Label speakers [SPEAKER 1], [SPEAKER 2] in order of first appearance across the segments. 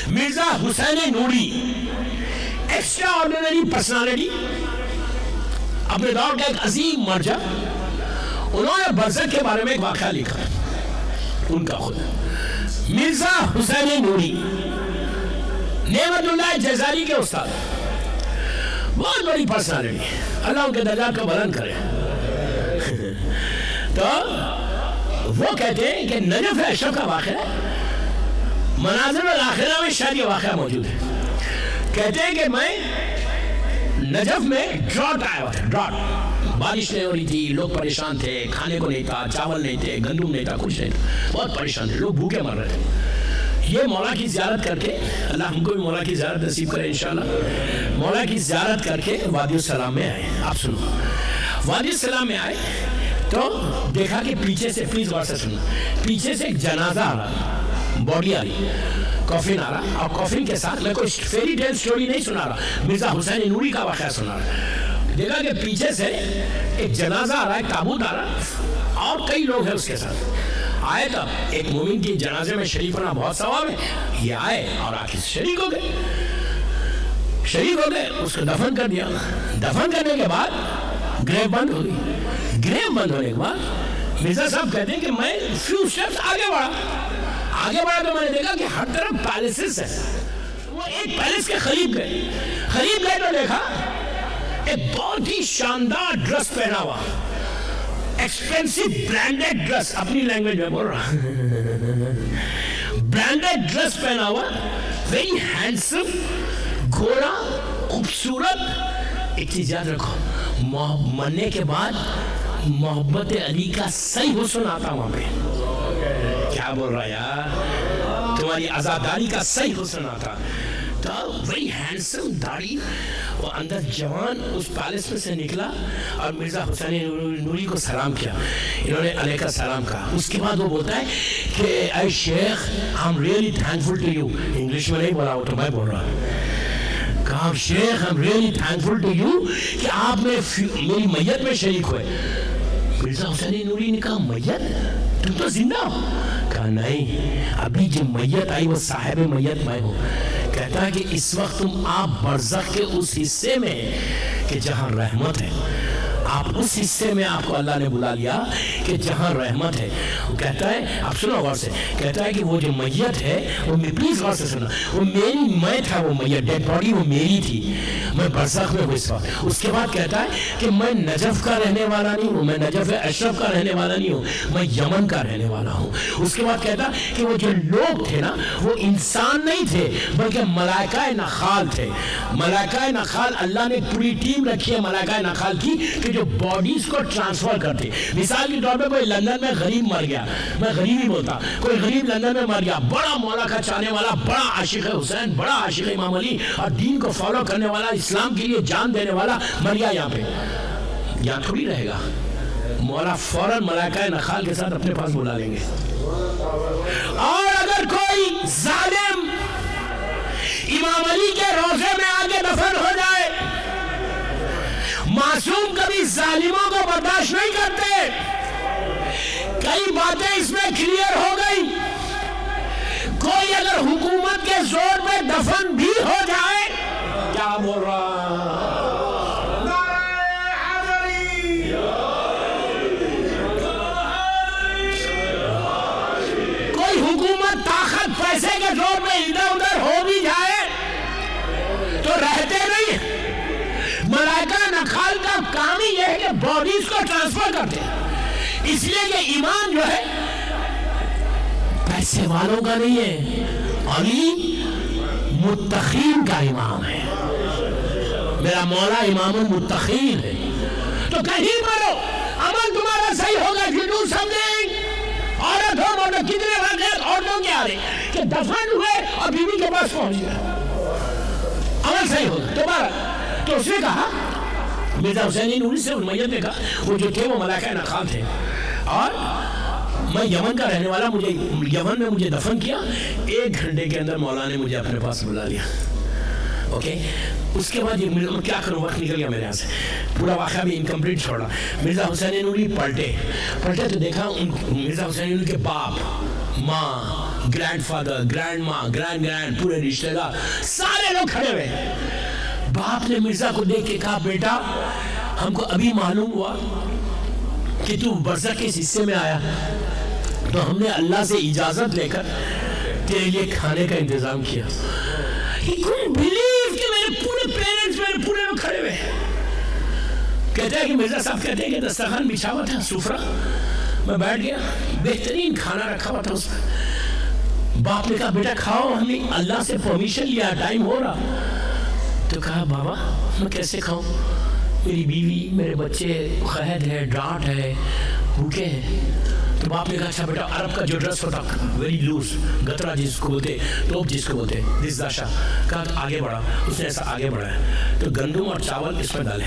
[SPEAKER 1] مرزا حسین نوری extra ordinary personality, اپنے دور کا ایک عظیم مرجع. انہوں نے برزخ کے بارے میں ایک واقعہ لکھا ان کا خود. مرزا حسین نوری نعمت اللہ جزاری کے استاد، بہت بڑی پرسنالٹی، اللہ ان کے درجات کو بلند کرے. تو وہ کہتے ہیں کہ نجف اشرف کا واقعہ مناظر الاخرہ میں شاید یہ واقعہ موجود ہے. کہتے ہیں کہ میں نجف میں ڈراٹ آیا ہوا تھا، ڈراٹ، بارش نہیں ہو رہی تھی، لوگ پریشان تھے، کھانے کو نہیں تھا، چاول نہیں تھے، گندم نہیں تھا، کچھ نہیں تھا، بہت پریشان تھے، لوگ بھوکے مر رہے تھے. یہ مولا کی زیارت کر کے، اللہ ہم کو بھی مولا کی زیارت نصیب کرے انشاءاللہ، مولا کی زیارت کر کے وادی السلام میں آئے. آپ سنو، وادی السلام میں آئے تو دیکھا کہ پیچھے سے، پلیز غور سے سنو، پیچھے سے ایک جنازہ آ رہا، باڈی آ رہی، کافن آ رہا، اور کافن کے ساتھ میں کوئی فیری ٹیل سٹوری نہیں سنا رہا، مرزا حسین نوری کا واقعہ سنا رہا. دیکھا کہ پیچھے سے ایک جنازہ آ رہا، ایک تابوت آ رہا، اور کئی لوگ ہیں اس کے ساتھ. آئے تب ایک مومن کی جنازے میں شریک ہونا بہت ثواب ہے. یہ آئے اور آ کے شریک ہو گئے، اس کو دفن کر دیا. دفن کرنے کے بعد گریو بند ہو گئی. گریو بند ہونے کے بعد مرزا صاحب کہتے ہیں کہ میں فیو سٹیپس آگے بڑھا تو میں نے دیکھا کہ ہر طرف پیلسز ہیں. وہ ایک پیلس کے قریب گئے تو دیکھا ایک بہت ہی شاندار ڈریس پہنا ہوا، ایکسپینسو برانڈڈ ڈریس، اپنی لینگویج میں بول رہا، برانڈڈ ڈریس پہنا ہوا، ویری ہینڈسم، گھوڑا، خوبصورت. ایک چیز یاد رکھو، مرنے کے بعد محبت علی کا صحیح حسن آتا وہاں پہ. کیا بول رہا یار، تمہاری عزاداری کا صحیح حسن آتا. تو ویری ہینڈسم، داڑھی، وہ اندر جوان اس پیلس میں سے نکلا اور مرزا حسین نوری کو سلام کیا. انہوں نے علیہ کا سلام کہا. اس کے بعد وہ بولتا ہے کہ اے شیخ، I'm really thankful to you. English میں نہیں بولا، وہ تو میں بول رہا. کہا شیخ I'm really thankful to you کہ آپ میری میت میں شریک ہوئے. مرزا حسین نوری نے کہا میت؟ تم تو زندہ ہو. کہا نہیں، ابھی جو میت آئی وہ صاحب میت میں ہوں. کہتا ہے کہ اس وقت تم آپ برزخ کے اس حصے میں کہ جہاں رحمت ہے، آپ اس حصے میں آپ کو اللہ نے بلا لیا کہ جہاں رحمت ہے. وہ کہتا ہے، آپ سنو غور سے، کہتا ہے کہ وہ جو میت ہے وہ پلیز غور سے سنو، وہ میری میں تھا، وہ میت ڈیڈ باڈی وہ میری تھی، میں برزخ میں ہوں اس وقت. اس کے بعد کہتا ہے کہ میں نجف کا رہنے والا نہیں ہوں، میں نجف اشرف کا رہنے والا نہیں ہوں، میں یمن کا رہنے والا ہوں. اس کے بعد کہتا کہ وہ جو لوگ تھے نا وہ انسان نہیں تھے بلکہ ملائکہ نخال تھے. ملائکہ نخال اللہ نے پوری ٹیم رکھی ہے ملائکہ نخال کی کہ جو باڈیز کو ٹرانسفر کرتے. مثال کے طور پہ کوئی لندن میں غریب مر گیا، میں غریب ہی بولتا، کوئی غریب لندن میں مر گیا، بڑا مولا کا چاہنے والا، بڑا عاشق حسین، بڑا عاشق امام علی اور دین کو فالو کرنے والا، اسلام کے لیے جان دینے والا مر گیا یہاں پہ، یہاں تھوڑی رہے گا. مولا فوراً ملائکہ نخال کے ساتھ اپنے پاس بلا لیں گے. اور اگر کوئی ظالم امام علی کے روضے میں آگے دفن ہو جائے، معصوم کبھی ظالموں کو برداشت نہیں کرتے. کئی باتیں اس میں کلیئر ہو گئی. کوئی اگر حکومت کے زور پہ دفن بھی ہو جائے، کیا بول رہا، کوئی حکومت طاقت پیسے کے زور پہ ادھر ادھر ہو بھی جائے تو رہتے نہیں. ملائکہ نخال کا کام ہی یہ ہے کہ باڈیز کو ٹرانسفر کرتے ہیں. اس لیے کہ ایمان جو ہے پیسے والوں کا نہیں ہے، علی متقین کا امام ہے. میرا مولا امام المتقین ہے. تو کہیں مرو، عمل تمہارا صحیح ہوگا. you do something. عورت ہو مرد، کتنے واقعات عورتوں کے آ رہے کہ دفن ہوئے اور بیوی کے پاس پہنچ گیا، عمل صحیح ہوگا تمہارا. تو اس نے کہا، مرزا حسین نوری سے میت نے کہا، وہ جو تھے وہ ملائکہ نخال تھے اور میں یمن کا رہنے والا، مجھے یمن میں مجھے دفن کیا، 1 گھنٹے کے اندر مولا نے مجھے اپنے پاس بلا لیا. اوکے. اس کے بعد یہ کیا کروں، وقت نکل گیا میرے یہاں سے، پورا واقعہ بھی انکمپلیٹ چھوڑا. مرزا حسین نوری پلٹے تو دیکھا مرزا حسین نوری کے باپ، ماں، گرینڈ فادر، گرینڈ ماں، گرینڈ پورے رشتہ دار سارے لوگ کھڑے ہوئے. باپ نے مرزا کو دیکھ کے کہا بیٹا ہم کو ابھی معلوم ہوا کہ تو برزخ کے حصے میں آیا، تو ہم نے اللہ سے اجازت لے کر تیرے لیے کھانے کا انتظام کیا. He couldn't believe کہ میرے پورے پیرنٹس میرے پورے لوگ کھڑے ہوئے. کہتا ہے کہ مرزا صاحب کہتے ہیں کہ دسترخوان بچھا ہوا تھا سفرہ، میں بیٹھ گیا، بہترین کھانا رکھا ہوا تھا اس میں. باپ نے کہا بیٹا کھاؤ، ہم نے اللہ سے پرمیشن لیا، ٹائم ہو رہا. تو کہا بابا میں کیسے کھاؤں، میری بیوی میرے بچے قحط ہے، ڈانٹ ہے، بھوکے ہیں. تو باپ نے کہا اچھا بیٹا عرب کا جو ڈریس ہوتا ویری لوز، گترا جس کو بولتے، ٹوپ جس کو بولتے، دس داشا، کہا آگے بڑھا. اس نے ایسا آگے بڑھا ہے تو گندم اور چاول اس میں ڈالے.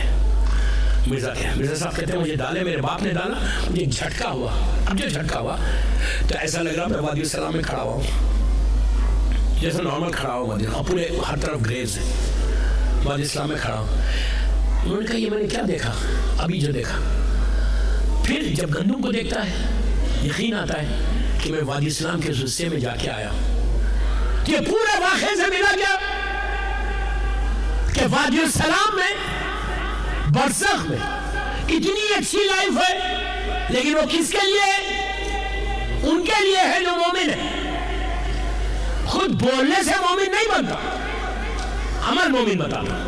[SPEAKER 1] مرزا صاحب کہتے ہیں مجھے ڈالے، میرے باپ نے ڈالا، مجھے جھٹکا ہوا. اب جو جھٹکا ہوا تو ایسا لگ رہا میں وادی السلام میں کھڑا ہوا ہوں، جیسے نارمل کھڑا ہوا وادی، اور پورے ہر طرف گریوز ہیں، وادی السلام میں کھڑا ہوں. انہوں نے کہا یہ میں نے کیا دیکھا، ابھی جو دیکھا. پھر جب گندم کو دیکھتا ہے یقین آتا ہے کہ میں وادی اسلام کے حصے میں جا کے آیا. یہ پورے واقعے سے ملا گیا کہ وادی السلام میں برزخ میں اتنی اچھی لائف ہے، لیکن وہ کس کے لیے ہے؟ ان کے لیے ہے جو مومن ہے. خود بولنے سے مومن نہیں بنتا، عمل مومن بتاتا.